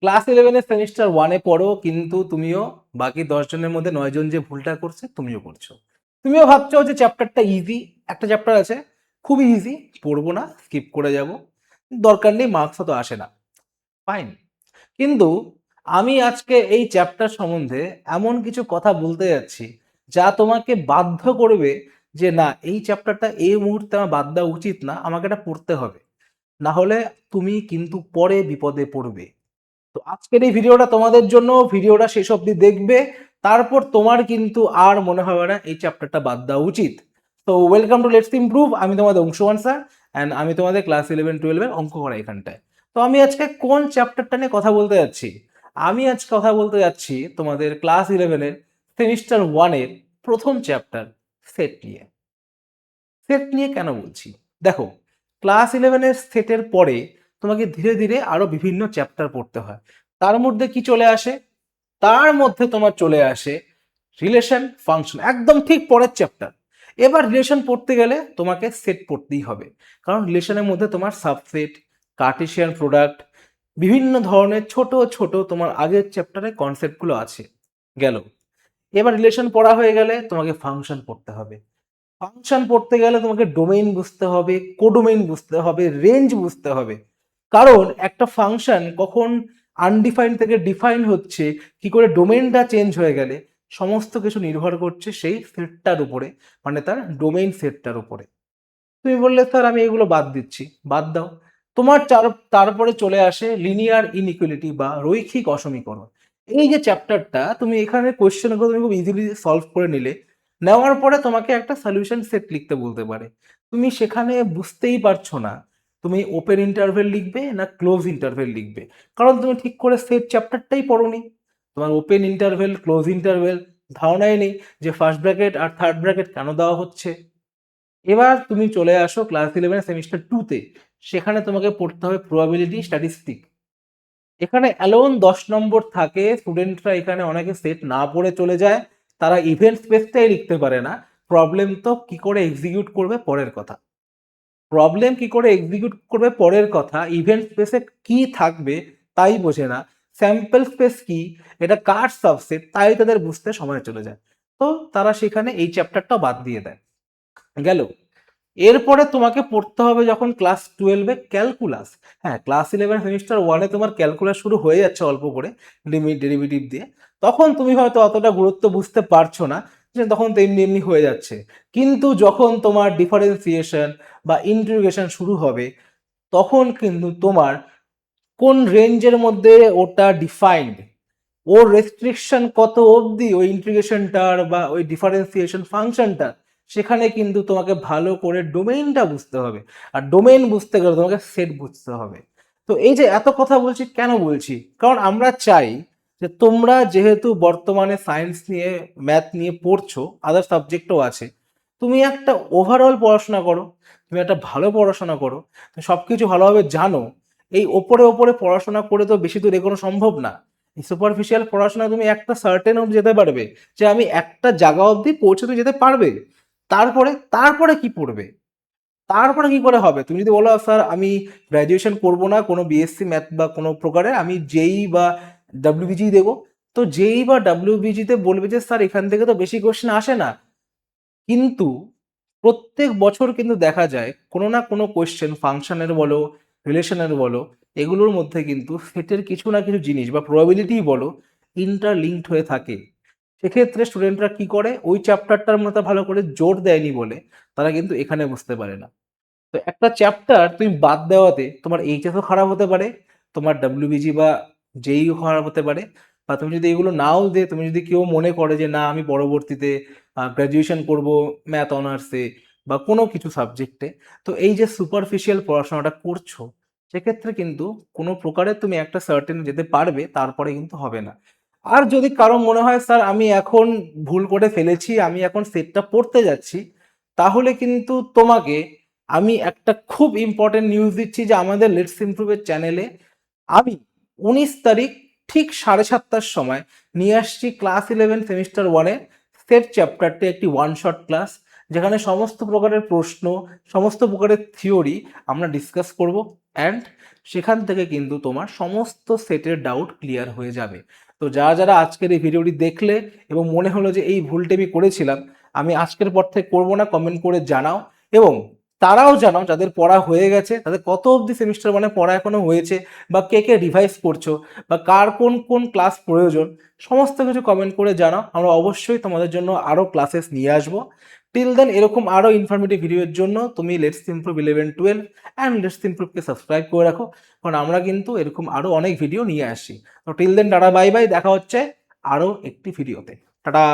Class 11 semester 1 পড়ো, কিন্তু তুমিও বাকি 10 জনের মধ্যে 9 জন যে ভুলটা করছে তুমিও করছো। তুমিও ভাবছো যে চ্যাপ্টারটা ইজি, একটা চ্যাপ্টার আছে খুবই ইজি, পড়বো না, স্কিপ করে যাব, দরকার নেই, মার্কস তো আসে না। ফাইন। কিন্তু আমি আজকে এই চ্যাপ্টার সম্বন্ধে এমন কিছু কথা বলতে যাচ্ছি যা তোমাকে বাধ্য করবে যে না, এই চ্যাপ্টারটা এই মুহূর্তে আমার বাদ দেওয়া উচিত না, আমাকে এটা পড়তে হবে, না হলে তুমি কিন্তু পরে বিপদে পড়বে। তো আজকের এই ভিডিওটা তোমাদের জন্য, ভিডিওটা শেষ অবধি দেখবে, তারপর তোমার কিন্তু আর মনে হবে না এই চ্যাপ্টারটা বাদ দেওয়া উচিত। তো ওয়েলকাম টু লেটস ইমপ্রুভ, আমি তোমাদের অংশুমান স্যার, অ্যান্ড আমি তোমাদের ক্লাস 11-12 অঙ্ক করা এখানটায়। তো আমি আজকে কোন চ্যাপ্টারটা নিয়ে কথা বলতে যাচ্ছি? আমি আজকে কথা বলতে যাচ্ছি তোমাদের ক্লাস 11-এর সেমিস্টার 1-এর প্রথম চ্যাপ্টার, সেট নিয়ে। সেট নিয়ে কেন বলছি? দেখো, ক্লাস 11-এর সেটের পরে তোমাকে ধীরে ধীরে আরো বিভিন্ন চ্যাপ্টার পড়তে হয়। তার মধ্যে কি চলে আসে? তার মধ্যে তোমার চলে আসে রিলেশন ফাংশন, একদম ঠিক পরের চ্যাপ্টার। এবার রিলেশন পড়তে গেলে তোমাকে সেট পড়তেই হবে, কারণ রিলেশনের মধ্যে তোমার সাবসেট, কার্টেশিয়ান প্রোডাক্ট, বিভিন্ন ধরনের ছোট ছোট তোমার আগের চ্যাপ্টারে কনসেপ্টগুলো আছে। গেল। এবার রিলেশন পড়া হয়ে গেলে তোমাকে ফাংশন পড়তে হবে। ফাংশন পড়তে গেলে তোমাকে ডোমেইন বুঝতে হবে, কোডোমেইন বুঝতে হবে, রেঞ্জ বুঝতে হবে। কারণ একটা ফাংশন কখন আনডিফাইন্ড থেকে ডিফাইন হচ্ছে, কি করে ডোমেইনটা চেঞ্জ হয়ে গেলে, সমস্ত কিছু নির্ভর করছে সেই সেটটার উপরে, মানে তার ডোমেইন সেটটার উপরে। তুমি বললে স্যার আমি এগুলো বাদ দিচ্ছি, বাদ দাও। তোমার তারপরে চলে আসে লিনিয়ার ইনইকুয়ালিটি বা রৈখিক অসমীকরণ। এই যে চ্যাপ্টারটা, তুমি এখানে কোয়েশ্চেনগুলো তুমি খুব ইজিলি সলভ করে নিলে, নেওয়ার পরে তোমাকে একটা সলিউশন সেট লিখতে বলতে পারে। তুমি সেখানে বুঝতেই পারছো না তুমি ওপেন ইন্টারভেল লিখবে না ক্লোজ ইন্টারভেল লিখবে, কারণ তুমি ঠিক করে সেট চ্যাপ্টারটাই পড়োনি। তোমার ওপেন ইন্টারভেল, ক্লোজ ইন্টারভেল ধারণাই নেই যে ফার্স্ট ব্র্যাকেট আর থার্ড ব্র্যাকেট কেন দেওয়া হচ্ছে। এবার তুমি চলে আসো ক্লাস 11 সেমিস্টার 2-তে। সেখানে তোমাকে পড়তে হবে প্রবাবিলিটি স্ট্যাটিস্টিক। এখানে অ্যালোন 10 নম্বর থাকে, স্টুডেন্টরা এখানে অনেকে সেট না পড়ে চলে যায়, তারা ইভেন্ট স্পেসটাই লিখতে পারে না। প্রবলেম তো কি করে এক্সিকিউট করবে পরের কথা, প্রবলেম কি করে এক্সিকিউট করবে পরের কথা, ইভেন্ট স্পেসে কি থাকবে তাই বোঝে না, স্যাম্পল স্পেস কি, এটা কার সাবসেট তাই তাদের বুঝতে সময় চলে যায়। তো তারা সেখানে এই চ্যাপ্টারটা বাদ দিয়ে দেয়। গেল। এরপরে তোমাকে পড়তে হবে যখন ক্লাস 12-এ ক্যালকুলাস। হ্যাঁ, ক্লাস 11 সেমিস্টার 1-এ তোমার ক্যালকুলাস শুরু হয়ে যাচ্ছে অল্প করে, লিমিট ডেরিভেটিভ দিয়ে। তখন তুমি হয়তো অতটা গুরুত্ব বুঝতে পারছো না, যে তখন তো এমনি এমনি হয়ে যাচ্ছে। কিন্তু যখন তোমার ডিফারেন্সিয়েশন বা ইন্টিগ্রেশন শুরু হবে, তখন কিন্তু তোমার কোন রেঞ্জের মধ্যে ওটা ডিফাইন্ড, ওর রেস্ট্রিকশন কত অবধি ওই ইন্টিগ্রেশনটার বা ওই ডিফারেন্সিয়েশন ফাংশনটার, সেখানে কিন্তু তোমাকে ভালো করে ডোমেইনটা বুঝতে হবে। আর ডোমেইন বুঝতে গেলে তোমাকে সেট বুঝতে হবে। তো এই যে এত কথা বলছি কেন বলছি, কারণ আমরা চাই যে তোমরা যেহেতু বর্তমানে সায়েন্স নিয়ে, ম্যাথ নিয়ে পড়ছো, আদার সাবজেক্টও আছে, তুমি একটা ওভারঅল পড়াশোনা করো, তুমি একটা ভালো পড়াশোনা করো, সব কিছু ভালোভাবে জানো। এই ওপরে ওপরে পড়াশোনা করে তো বেশি দূর এগোনো সম্ভব না। সুপারফিশিয়াল পড়াশোনা তুমি একটা সার্টেন অবধি যেতে পারবে, যে আমি একটা জায়গা অবধি পৌঁছতে যেতে পারবে। তারপরে তারপরে কি পড়বে, তারপরে কি করে হবে? তুমি যদি বলো স্যার আমি গ্র্যাজুয়েশন করব না কোনো বিএসসি ম্যাথ বা কোনো প্রকারের, আমি জেই বা ডাব্লিউবিজি দেবো, তো জেই বা ডাব্লিউবিজিতে বলবে যে স্যার এখান থেকে তো বেশি কোশ্চেন আসে না। কিন্তু প্রত্যেক বছর কিন্তু দেখা যায় কোনো না কোনো কোয়েশ্চেন, ফাংশনের বলো, রিলেশনের বলো, এগুলোর মধ্যে কিন্তু সেটের কিছু না কিছু জিনিস বা প্রবাবিলিটি বলো, ইন্টারলিঙ্কড হয়ে থাকে। সেক্ষেত্রে স্টুডেন্টরা কি করে, ওই চ্যাপ্টারটার মধ্যে ভালো করে জোর দেয়নি বলে তারা কিন্তু এখানে বুঝতে পারে না। তো একটা চ্যাপ্টার তুমি বাদ দেওয়াতে তোমার এইচএসও খারাপ হতে পারে, তোমার ডাব্লিউবিজি বা জেইও খারাপ হতে পারে। বা তুমি যদি এগুলো নাও দে, তুমি যদি কেউ মনে করে যে না আমি পরবর্তীতে গ্র্যাজুয়েশন করব ম্যাথ অনার্সে বা কোনো কিছু সাবজেক্টে, তো এই যে সুপারফিশিয়াল পড়াশোনাটা করছো, সেক্ষেত্রে কিন্তু কোনো প্রকারে তুমি একটা সার্টেন যেতে পারবে, তারপরে কিন্তু হবে না। আর যদি কারো মনে হয় স্যার আমি এখন ভুল করে ফেলেছি, আমি এখন সেটটা পড়তে যাচ্ছি, তাহলে কিন্তু তোমাকে আমি একটা খুব ইম্পর্টেন্ট নিউজ দিচ্ছি, যে আমাদের লেটস ইমপ্রুভের চ্যানেলে আমি 19 তারিখ ঠিক 7:30টার সময় নিয়ে আসছি ক্লাস 11 সেমিস্টার 1-এর সেট চ্যাপ্টারটি, একটি ওয়ান শট ক্লাস, যেখানে সমস্ত প্রকারের প্রশ্ন, সমস্ত প্রকারের থিওরি আমরা ডিসকাস করব। অ্যান্ড সেখান থেকে কিন্তু তোমার সমস্ত সেটের ডাউট ক্লিয়ার হয়ে যাবে। তো যারা আজকের এই ভিডিওটি দেখলে এবং মনে হলো যে এই ভুলটা আমি করেছিলাম, আমি আজকের পর থেকে করবো না, কমেন্ট করে জানাও। এবং তারাও জানাও যাদের পড়া হয়ে গেছে, তাদের কত অবধি সেমিস্টার মানে পড়া এখনো হয়েছে, বা কে কে রিভাইজ করছো, বা কার কোন কোন ক্লাস প্রয়োজন, সমস্ত কিছু কমেন্ট করে জানাও। আমরা অবশ্যই তোমাদের জন্য আরও ক্লাসেস নিয়ে আসবো। টিল দেন এরকম আরও ইনফরমেটিভ ভিডিওর জন্য তুমি লেটস ইমপ্রুভ 11-12 অ্যান্ড লেটস ইমপ্রুভকে সাবস্ক্রাইব করে রাখো, কারণ আমরা কিন্তু এরকম আরও অনেক ভিডিও নিয়ে আসি। তো till then tata bye bye, দেখা হচ্ছে আরও একটি ভিডিওতে। টাটা।